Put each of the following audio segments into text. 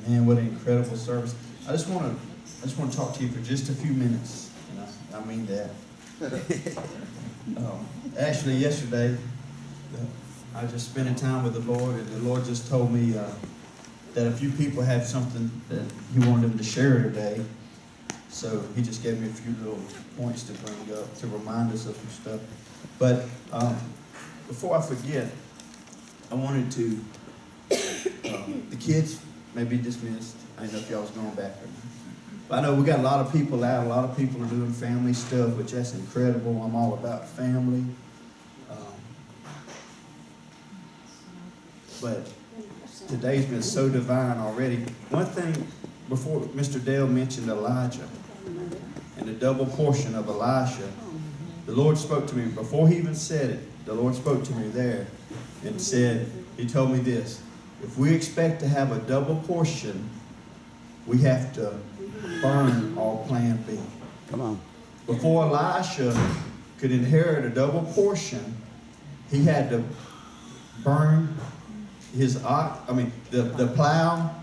Man, what an incredible service. I just want to talk to you for just a few minutes. And I mean that. Actually, yesterday, I was just spending time with the Lord, and the Lord just told me that a few people had something that He wanted them to share today. So He just gave me a few little points to bring up to remind us of some stuff. But before I forget, I wanted to, the kids may be dismissed. I didn't know if y'all was going back or not. But I know we got a lot of people out. A lot of people are doing family stuff, which that's incredible. I'm all about family. But today's been so divine already. One thing, before Mr. Dale mentioned Elijah and the double portion of Elisha, the Lord spoke to me. Before he even said it, the Lord spoke to me there and said, He told me this: if we expect to have a double portion, we have to burn all plan B. Come on. Before Elisha could inherit a double portion, he had to burn his the plow,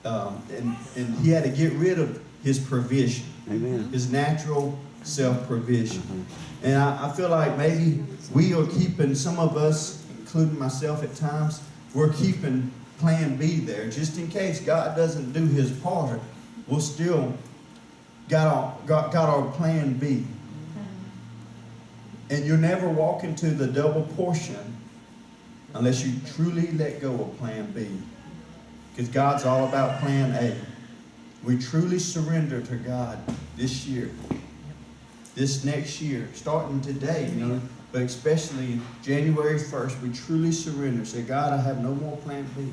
and he had to get rid of his provision. Amen. His natural self-provision. And I feel like maybe we are keeping, some of us, including myself at times, we're keeping plan B there just in case God doesn't do His part. We'll still got our plan B. And you'll never walk into the double portion unless you truly let go of plan B. Because God's all about plan A. We truly surrender to God this year, this next year, starting today, but especially January 1st, we truly surrender. Say, God, I have no more plan B.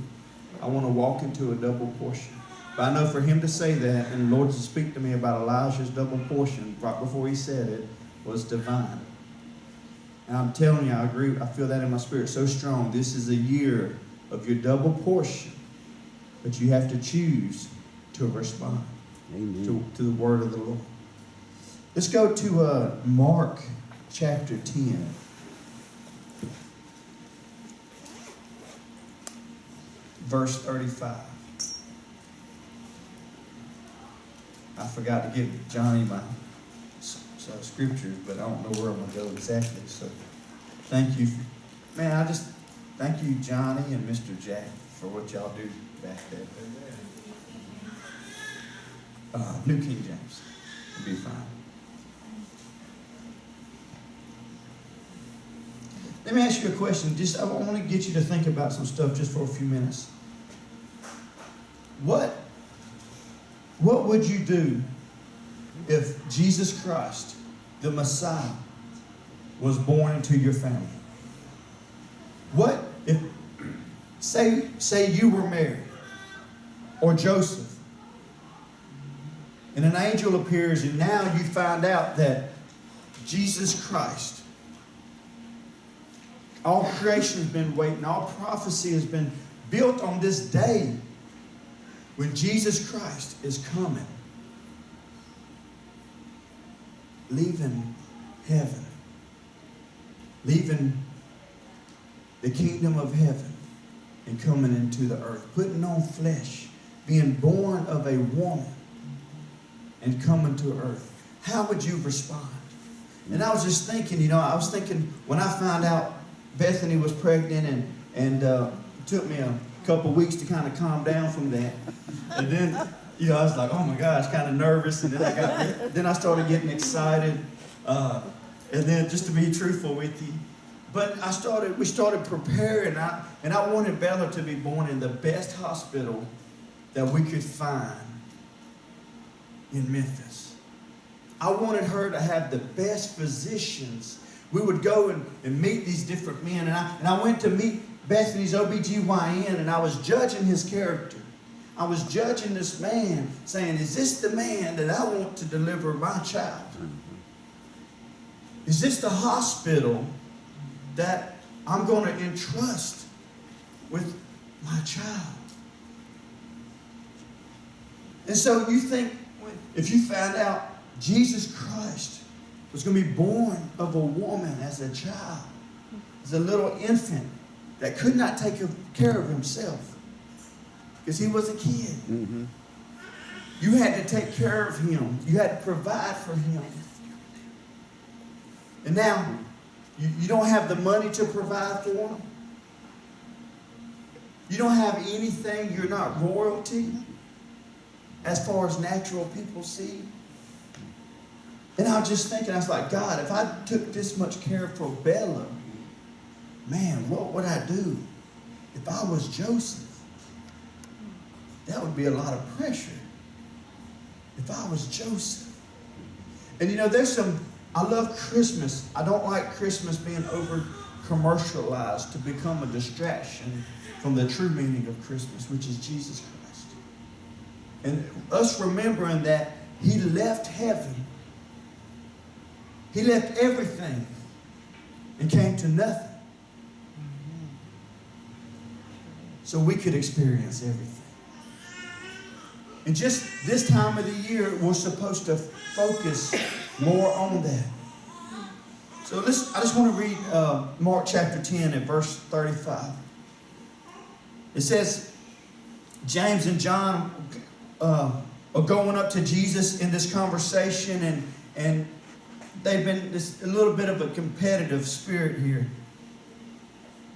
I want to walk into a double portion. But I know for Him to say that, and the Lord to speak to me about Elijah's double portion right before He said it, was divine. And I'm telling you, I agree. I feel that in my spirit so strong. This is a year of your double portion. But you have to choose to respond to the word of the Lord. Let's go to Mark chapter 10. Verse 35. I forgot to give Johnny my scriptures, but I don't know where I'm going to go exactly. So thank you. Man, thank you, Johnny and Mr. Jack, for what y'all do back there. New King James. It'll be fine. Let me ask you a question. I want to get you to think about some stuff just for a few minutes. What would you do if Jesus Christ, the Messiah, was born into your family? What if, say you were Mary or Joseph, and an angel appears, and now you find out that Jesus Christ, all creation has been waiting, all prophecy has been built on this day when Jesus Christ is coming, leaving heaven, leaving the kingdom of heaven and coming into the earth, putting on flesh, being born of a woman and coming to earth. How would you respond? And I was just thinking, when I found out Bethany was pregnant, and it took me a couple weeks to kind of calm down from that. And then, I was like, oh my gosh, kind of nervous. And then I started getting excited. And then, just to be truthful with you, but we started preparing, and I wanted Bella to be born in the best hospital that we could find in Memphis. I wanted her to have the best physicians. We would go and meet these different men, and I went to meet Bethany's OBGYN, and I was judging his character. I was judging this man, saying, is this the man that I want to deliver my child? Is this the hospital that I'm going to entrust with my child? And so you think, if you found out Jesus Christ was going to be born of a woman as a child, as a little infant that could not take care of himself, because he was a kid. Mm-hmm. You had to take care of him. You had to provide for him. And now, you don't have the money to provide for him. You don't have anything. You're not royalty as far as natural people see. And I was just thinking, I was like, God, if I took this much care for Bella, man, what would I do? If I was Joseph, that would be a lot of pressure. If I was Joseph. And you know, I love Christmas. I don't like Christmas being over commercialized to become a distraction from the true meaning of Christmas, which is Jesus Christ. And us remembering that he left heaven. He left everything and came to nothing. So we could experience everything. And just this time of the year, we're supposed to focus more on that. So I just want to read Mark chapter 10 and verse 35. It says, James and John are going up to Jesus in this conversation, and they've been a little bit of a competitive spirit here.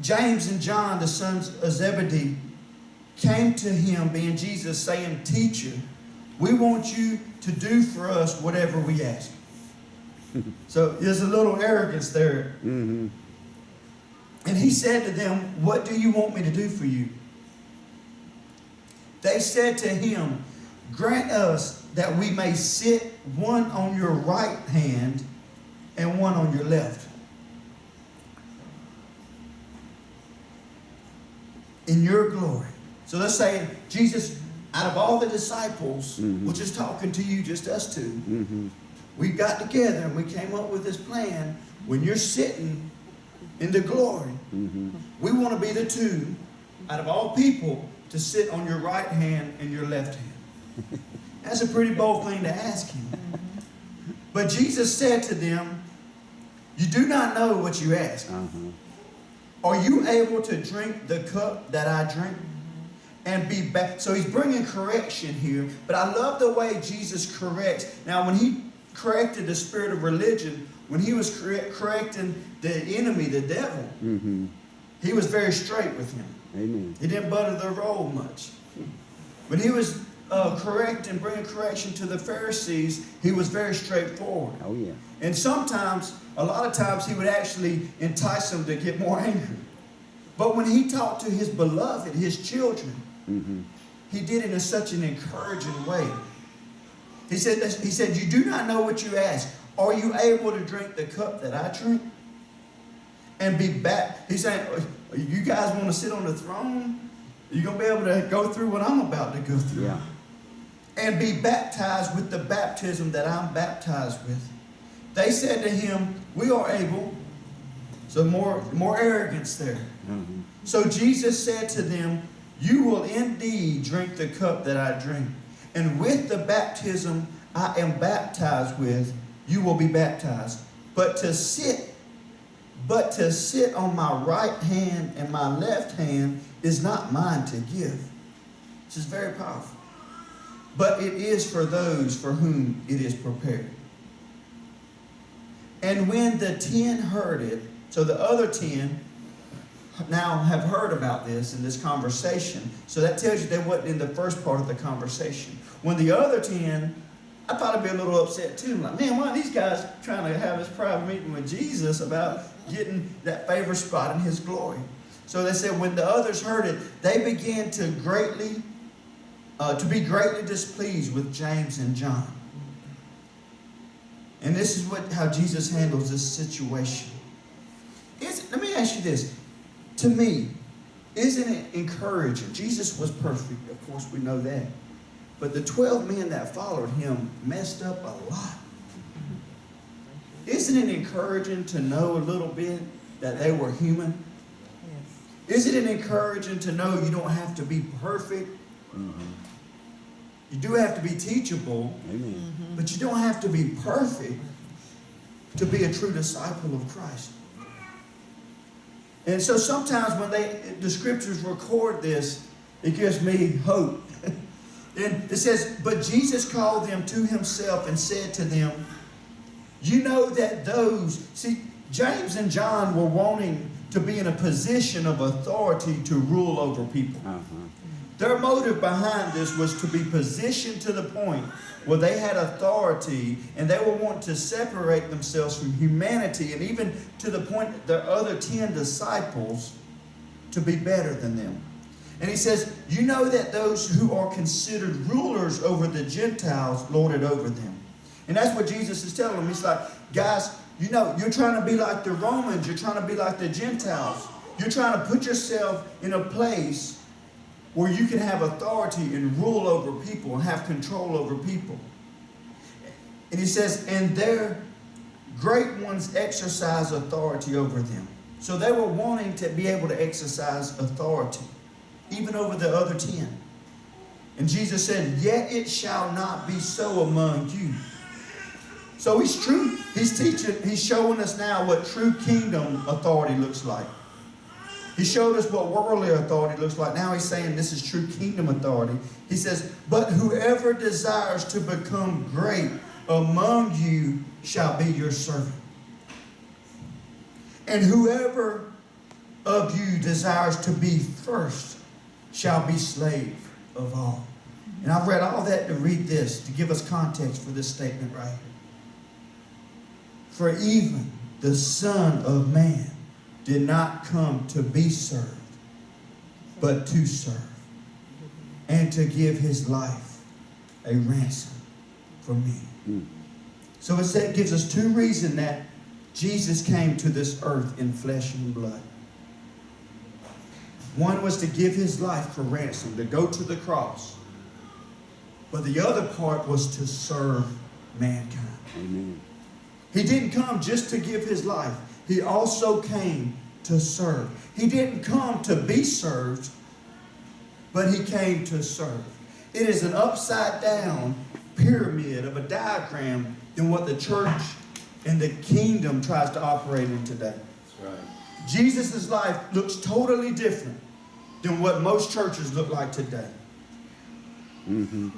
James and John, the sons of Zebedee, came to him, being Jesus, saying, Teacher, we want you to do for us whatever we ask. So there's a little arrogance there. Mm-hmm. And he said to them, what do you want me to do for you? They said to him, grant us that we may sit one on your right hand and one on your left, in your glory. So let's say, Jesus, out of all the disciples, we're just talking to you, just us two. Mm-hmm. We got together and we came up with this plan. When you're sitting in the glory, we want to be the two, out of all people, to sit on your right hand and your left hand. That's a pretty bold thing to ask him. But Jesus said to them, you do not know what you ask. Are you able to drink the cup that I drink and be back? So he's bringing correction here. But I love the way Jesus corrects. Now, when he corrected the spirit of religion, when he was correcting the enemy, the devil, he was very straight with him. Amen. He didn't butter the roll much. When he was correcting, bringing correction to the Pharisees, he was very straightforward. Oh, yeah. And sometimes, a lot of times, he would actually entice them to get more angry. But when he talked to his beloved, his children, he did it in such an encouraging way. He said, you do not know what you ask. Are you able to drink the cup that I drink? And be back. He's saying, you guys want to sit on the throne? You're going to be able to go through what I'm about to go through. Yeah. And be baptized with the baptism that I'm baptized with. They said to him, we are able. So more arrogance there. So Jesus said to them, you will indeed drink the cup that I drink. And with the baptism I am baptized with, you will be baptized. But to sit on my right hand and my left hand is not mine to give. This is very powerful. But it is for those for whom it is prepared. And when the 10 heard it, so the other 10 now have heard about this in this conversation. So that tells you they wasn't in the first part of the conversation. When the other 10, I'd probably be a little upset too. Like, man, why are these guys trying to have this private meeting with Jesus about getting that favor spot in his glory? So they said when the others heard it, they began to be greatly displeased with James and John. And this is how Jesus handles this situation. Let me ask you this. To me, isn't it encouraging? Jesus was perfect. Of course, we know that. But the 12 men that followed him messed up a lot. Isn't it encouraging to know a little bit that they were human? Yes. Isn't it encouraging to know you don't have to be perfect? You do have to be teachable. Amen. But you don't have to be perfect to be a true disciple of Christ. And so sometimes when the scriptures record this, It gives me hope. And it says, but Jesus called them to himself and said to them, you know that those, see, James and John were wanting to be in a position of authority to rule over people. Their motive behind this was to be positioned to the point where they had authority, and they were wanting to separate themselves from humanity, and even to the point that their other 10 disciples to be better than them. And he says, you know that those who are considered rulers over the Gentiles lord it over them. And that's what Jesus is telling them. He's like, guys, you know, you're trying to be like the Romans. You're trying to be like the Gentiles. You're trying to put yourself in a place where you can have authority and rule over people and have control over people. And he says, and their great ones exercise authority over them. So they were wanting to be able to exercise authority, even over the other 10. And Jesus said, yet it shall not be so among you. So he's true. He's teaching, he's showing us now what true kingdom authority looks like. He showed us what worldly authority looks like. Now he's saying this is true kingdom authority. He says, but whoever desires to become great among you shall be your servant. And whoever of you desires to be first shall be slave of all. And I've read all that to read this, to give us context for this statement right here. For even the Son of Man did not come to be served, but to serve, and to give his life a ransom for me. So it gives us two reasons that Jesus came to this earth in flesh and blood. One was to give his life for ransom, to go to the cross. But the other part was to serve mankind. Amen. He didn't come just to give his life. He also came to serve. He didn't come to be served, but he came to serve. It is an upside down pyramid of a diagram than what the church and the kingdom tries to operate in today. That's right. Jesus' life looks totally different than what most churches look like today. Amen.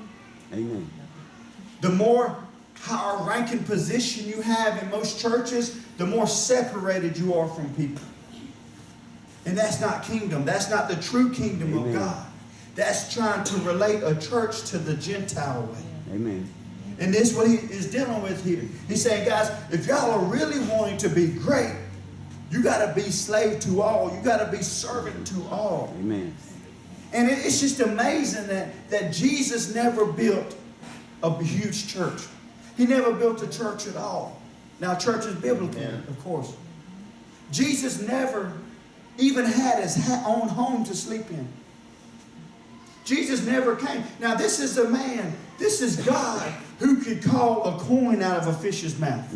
The more higher ranking position you have in most churches, the more separated you are from people. And that's not kingdom. That's not the true kingdom of God. That's trying to relate a church to the Gentile way. Amen. And this is what he is dealing with here. He's saying, guys, if y'all are really wanting to be great, you got to be slave to all. You got to be servant to all. Amen. And it's just amazing that Jesus never built a huge church. He never built a church at all. Now, church is biblical, of course. Jesus never even had his own home to sleep in. Jesus never came. Now, this is a man, this is God who could call a coin out of a fish's mouth.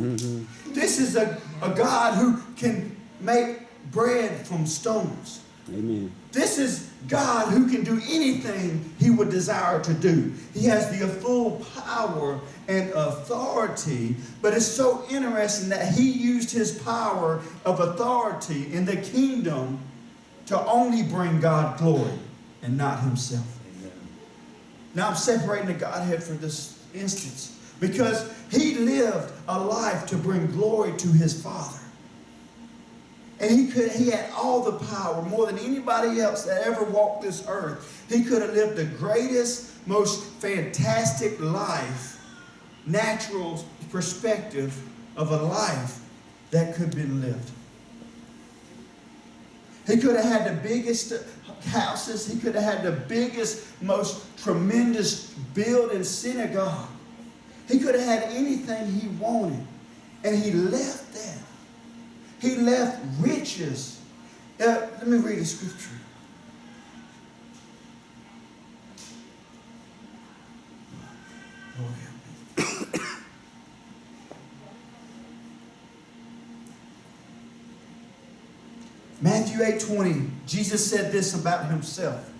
This is a God who can make bread from stones. Amen. This is God who can do anything he would desire to do. He has the full power and authority, but it's so interesting that he used his power of authority in the kingdom to only bring God glory and not himself. Amen. Now I'm separating the Godhead for this instance because he lived a life to bring glory to his Father. And he had all the power, more than anybody else that ever walked this earth. He could have lived the greatest, most fantastic life, natural perspective of a life that could be lived. He could have had the biggest houses. He could have had the biggest, most tremendous building, synagogue. He could have had anything he wanted. And he left that. He left riches. Let me read the scripture. Oh, help me. Matthew 8:20, Jesus said this about himself.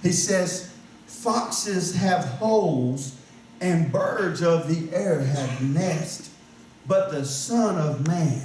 He says, foxes have holes and birds of the air have nests, but the Son of Man